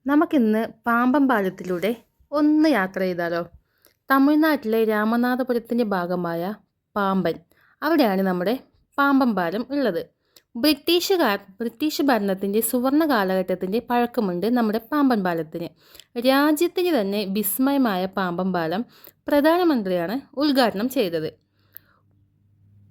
നമുക്കിന്ന് പാമ്പൻ പാലത്തിലൂടെ ഒന്ന് യാത്ര ചെയ്താലോ? തമിഴ്നാട്ടിലെ രാമനാഥപുരത്തിൻ്റെ ഭാഗമായ പാമ്പൻ, അവിടെയാണ് നമ്മുടെ പാമ്പൻ പാലം ഉള്ളത്. ബ്രിട്ടീഷ് ഭരണത്തിൻ്റെ സുവർണ കാലഘട്ടത്തിൻ്റെ പഴക്കമുണ്ട് നമ്മുടെ പാമ്പൻ പാലത്തിന്. രാജ്യത്തിന് തന്നെ വിസ്മയമായ പാമ്പൻ പാലം പ്രധാനമന്ത്രിയാണ് ഉദ്ഘാടനം ചെയ്തത്.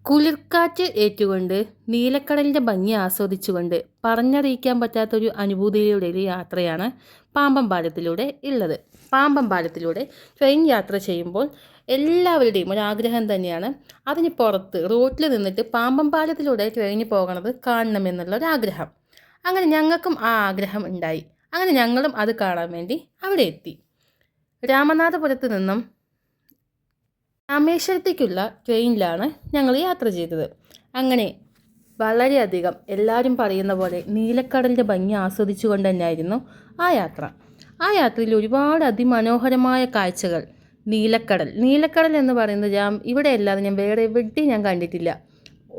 കുളിർക്കാറ്റ് ഏറ്റുകൊണ്ട് നീലക്കടലിൻ്റെ ഭംഗി ആസ്വദിച്ചുകൊണ്ട് പറഞ്ഞറിയിക്കാൻ പറ്റാത്തൊരു അനുഭൂതിയിലൂടെ ഒരു യാത്രയാണ് പാമ്പൻ പാലത്തിലൂടെ ഉള്ളത്. പാമ്പൻ പാലത്തിലൂടെ ട്രെയിൻ യാത്ര ചെയ്യുമ്പോൾ എല്ലാവരുടെയും ഒരാഗ്രഹം തന്നെയാണ് അതിന് പുറത്ത് റോട്ടിൽ നിന്നിട്ട് പാമ്പൻ പാലത്തിലൂടെ ട്രെയിനിൽ പോകണത് കാണണമെന്നുള്ള ഒരാഗ്രഹം. അങ്ങനെ ഞങ്ങൾക്കും ആ ആഗ്രഹം ഉണ്ടായി. അങ്ങനെ ഞങ്ങളും അത് കാണാൻ വേണ്ടി അവിടെ എത്തി. രാമനാഥപുരത്ത് നിന്നും രാമേശ്വരത്തേക്കുള്ള ട്രെയിനിലാണ് ഞങ്ങൾ യാത്ര ചെയ്തത്. അങ്ങനെ വളരെയധികം എല്ലാവരും പറയുന്ന പോലെ നീലക്കടലിൻ്റെ ഭംഗി ആസ്വദിച്ചുകൊണ്ട് തന്നെയായിരുന്നു ആ യാത്ര. ആ യാത്രയിൽ ഒരുപാട് അതിമനോഹരമായ കാഴ്ചകൾ. നീലക്കടൽ എന്ന് പറയുന്നത് ഇവിടെ അല്ലാതെ ഞാൻ വേറെ എവിടെയും ഞാൻ കണ്ടിട്ടില്ല.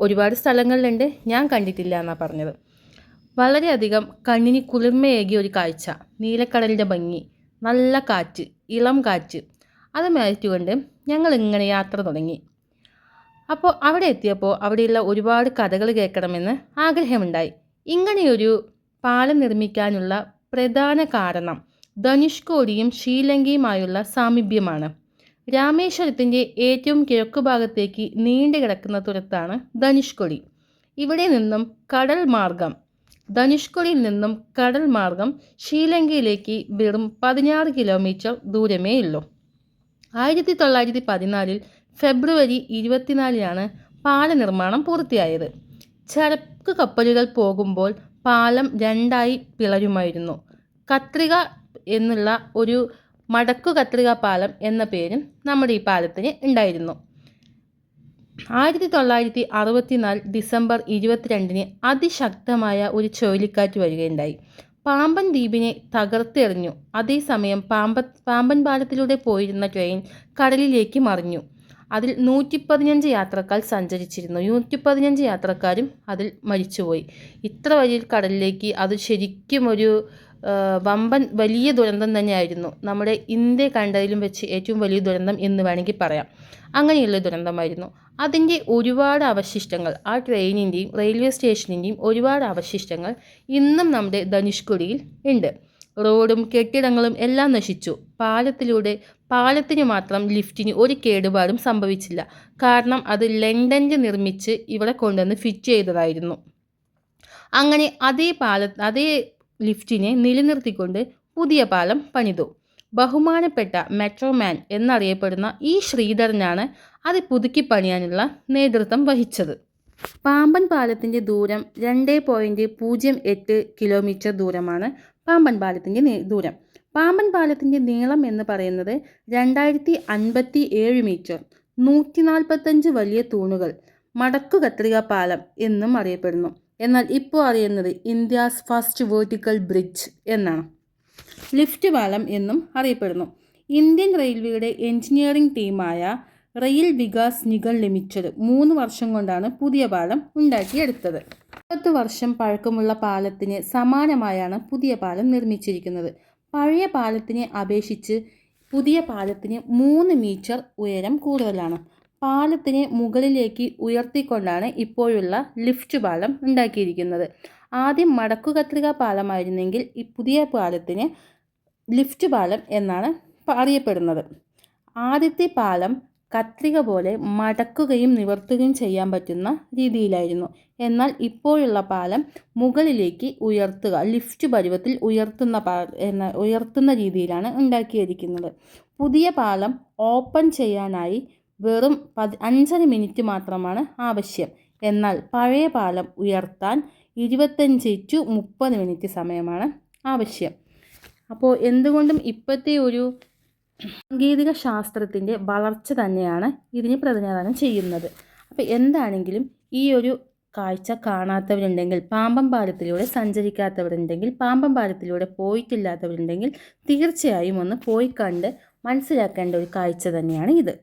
ഒരുപാട് സ്ഥലങ്ങളിലുണ്ട്, ഞാൻ കണ്ടിട്ടില്ല എന്നാണ് പറഞ്ഞത്. വളരെയധികം കണ്ണിന് കുളിർമയേകിയ ഒരു കാഴ്ച. നീലക്കടലിൻ്റെ ഭംഗി, നല്ല കാറ്റ്, ഇളം കാറ്റ്, അത് മാറ്റിക്കൊണ്ട് ഞങ്ങൾ ഇങ്ങനെ യാത്ര തുടങ്ങി. അപ്പോൾ അവിടെ എത്തിയപ്പോൾ അവിടെയുള്ള ഒരുപാട് കഥകൾ കേൾക്കണമെന്ന് ആഗ്രഹമുണ്ടായി. ഇങ്ങനെയൊരു പാലം നിർമ്മിക്കാനുള്ള പ്രധാന കാരണം ധനുഷ്കോടിയും ശ്രീലങ്കയുമായുള്ള സാമീപ്യമാണ്. രാമേശ്വരത്തിൻ്റെ ഏറ്റവും കിഴക്കുഭാഗത്തേക്ക് നീണ്ടു കിടക്കുന്ന തുരത്താണ് ധനുഷ്കോടി. ഇവിടെ നിന്നും ധനുഷ്കോടിയിൽ നിന്നും കടൽ മാർഗം ശ്രീലങ്കയിലേക്ക് വെറും 16 കിലോമീറ്റർ ദൂരമേ ഉള്ളൂ. 1914 ഫെബ്രുവരി 24 പാല നിർമ്മാണം പൂർത്തിയായത്. ചരക്ക് കപ്പലുകൾ പോകുമ്പോൾ പാലം രണ്ടായി പിളരുമായിരുന്നു. കത്രിക എന്നുള്ള ഒരു മടക്കു കത്രിക പാലം എന്ന പേരും നമ്മുടെ ഈ പാലത്തിന് ഉണ്ടായിരുന്നു. 1964 ഡിസംബർ 22 അതിശക്തമായ ഒരു ചുഴലിക്കാറ്റ് വരികയുണ്ടായി. പാമ്പൻ ദ്വീപിനെ തകർത്തെറിഞ്ഞു. അതേസമയം പാമ്പൻ പാലത്തിലൂടെ പോയിരുന്ന ട്രെയിൻ കടലിലേക്ക് മറിഞ്ഞു. അതിൽ 115 യാത്രക്കാർ സഞ്ചരിച്ചിരുന്നു. 115 യാത്രക്കാരും അതിൽ മരിച്ചുപോയി. ഇത്ര വലിയ കടലിലേക്ക് അത് ശരിക്കും ഒരു വലിയ ദുരന്തം തന്നെയായിരുന്നു. നമ്മുടെ ഇന്ത്യ കണ്ടതിലും വെച്ച് ഏറ്റവും വലിയ ദുരന്തം എന്ന് വേണമെങ്കിൽ പറയാം. അങ്ങനെയുള്ള ദുരന്തമായിരുന്നു. അതിൻ്റെ ഒരുപാട് അവശിഷ്ടങ്ങൾ, ആ ട്രെയിനിൻ്റെയും റെയിൽവേ സ്റ്റേഷനിൻ്റെയും ഒരുപാട് അവശിഷ്ടങ്ങൾ ഇന്നും നമ്മുടെ ധനുഷ്കോടിയിൽ ഉണ്ട്. റോഡും കെട്ടിടങ്ങളും എല്ലാം നശിച്ചു. പാലത്തിന് മാത്രം ലിഫ്റ്റിന് ഒരു കേടുപാടും സംഭവിച്ചില്ല. കാരണം അത് ലണ്ടനിൽ നിർമ്മിച്ച് ഇവിടെ കൊണ്ടുവന്ന് ഫിറ്റ് ചെയ്തതായിരുന്നു. അങ്ങനെ അതേ ലിഫ്റ്റിനെ നിലനിർത്തിക്കൊണ്ട് പുതിയ പാലം പണിതു. ബഹുമാനപ്പെട്ട മെട്രോമാൻ എന്നറിയപ്പെടുന്ന ഈ ശ്രീധരനാണ് അത് പുതുക്കി പണിയാനുള്ള നേതൃത്വം വഹിച്ചത്. പാമ്പൻ പാലത്തിൻ്റെ ദൂരം 2.08 കിലോമീറ്റർ ദൂരമാണ്. പാമ്പൻ പാലത്തിൻ്റെ ദൂരം. പാമ്പൻ പാലത്തിൻ്റെ നീളം എന്ന് പറയുന്നത് 2057 മീറ്റർ, 145 വലിയ തൂണുകൾ, മടക്കു കത്രിക പാലം എന്നും അറിയപ്പെടുന്നു. എന്നാൽ ഇപ്പോൾ അറിയുന്നത് ഇന്ത്യാസ് ഫസ്റ്റ് വെർട്ടിക്കൽ ബ്രിഡ്ജ് എന്നാണ്. ലിഫ്റ്റ് പാലം എന്നും അറിയപ്പെടുന്നു. ഇന്ത്യൻ റെയിൽവേയുടെ എഞ്ചിനീയറിംഗ് ടീമായ റെയിൽ വികാസ് നിഗം ലിമിറ്റഡ് 3 വർഷം കൊണ്ടാണ് പുതിയ പാലം ഉണ്ടാക്കിയെടുത്തത്. 10 വർഷം പഴക്കമുള്ള പാലത്തിന് സമാനമായാണ് പുതിയ പാലം നിർമ്മിച്ചിരിക്കുന്നത്. പഴയ പാലത്തിനെ അപേക്ഷിച്ച് പുതിയ പാലത്തിന് 3 മീറ്റർ ഉയരം കൂടുതലാണ്. പാലത്തിന് മുകളിലേക്ക് ഉയർത്തിക്കൊണ്ടാണ് ഇപ്പോഴുള്ള ലിഫ്റ്റ് പാലം ഉണ്ടാക്കിയിരിക്കുന്നത്. ആദ്യം മടക്കു കത്രിക പാലമായിരുന്നെങ്കിൽ ഈ പുതിയ പാലത്തിന് ലിഫ്റ്റ് പാലം എന്നാണ് അറിയപ്പെടുന്നത്. ആദ്യത്തെ പാലം കത്രിക പോലെ മടക്കുകയും നിവർത്തുകയും ചെയ്യാൻ പറ്റുന്ന രീതിയിലായിരുന്നു. എന്നാൽ ഇപ്പോഴുള്ള പാലം മുകളിലേക്ക് ഉയർത്തുക, ലിഫ്റ്റ് പരുവത്തിൽ ഉയർത്തുന്ന രീതിയിലാണ് ഉണ്ടാക്കിയിരിക്കുന്നത്. പുതിയ പാലം ഓപ്പൺ ചെയ്യാനായി വെറും 5.5 മിനിറ്റ് മാത്രമാണ് ആവശ്യം. എന്നാൽ പഴയ പാലം ഉയർത്താൻ 25 to 30 മിനിറ്റ് സമയമാണ് ആവശ്യം. അപ്പോൾ എന്തുകൊണ്ടും ഇപ്പോഴത്തെ ഒരു സാങ്കേതിക ശാസ്ത്രത്തിൻ്റെ വളർച്ച തന്നെയാണ് ഇതിന് പ്രതിനിധാനം ചെയ്യുന്നത്. അപ്പോൾ എന്താണെങ്കിലും ഈ ഒരു കാഴ്ച കാണാത്തവരുണ്ടെങ്കിൽ, പാമ്പൻ പാലത്തിലൂടെ സഞ്ചരിക്കാത്തവരുണ്ടെങ്കിൽ, പാമ്പൻ പാലത്തിലൂടെ പോയിട്ടില്ലാത്തവരുണ്ടെങ്കിൽ തീർച്ചയായും ഒന്ന് പോയി കണ്ട് മനസ്സിലാക്കേണ്ട ഒരു കാഴ്ച തന്നെയാണ് ഇത്.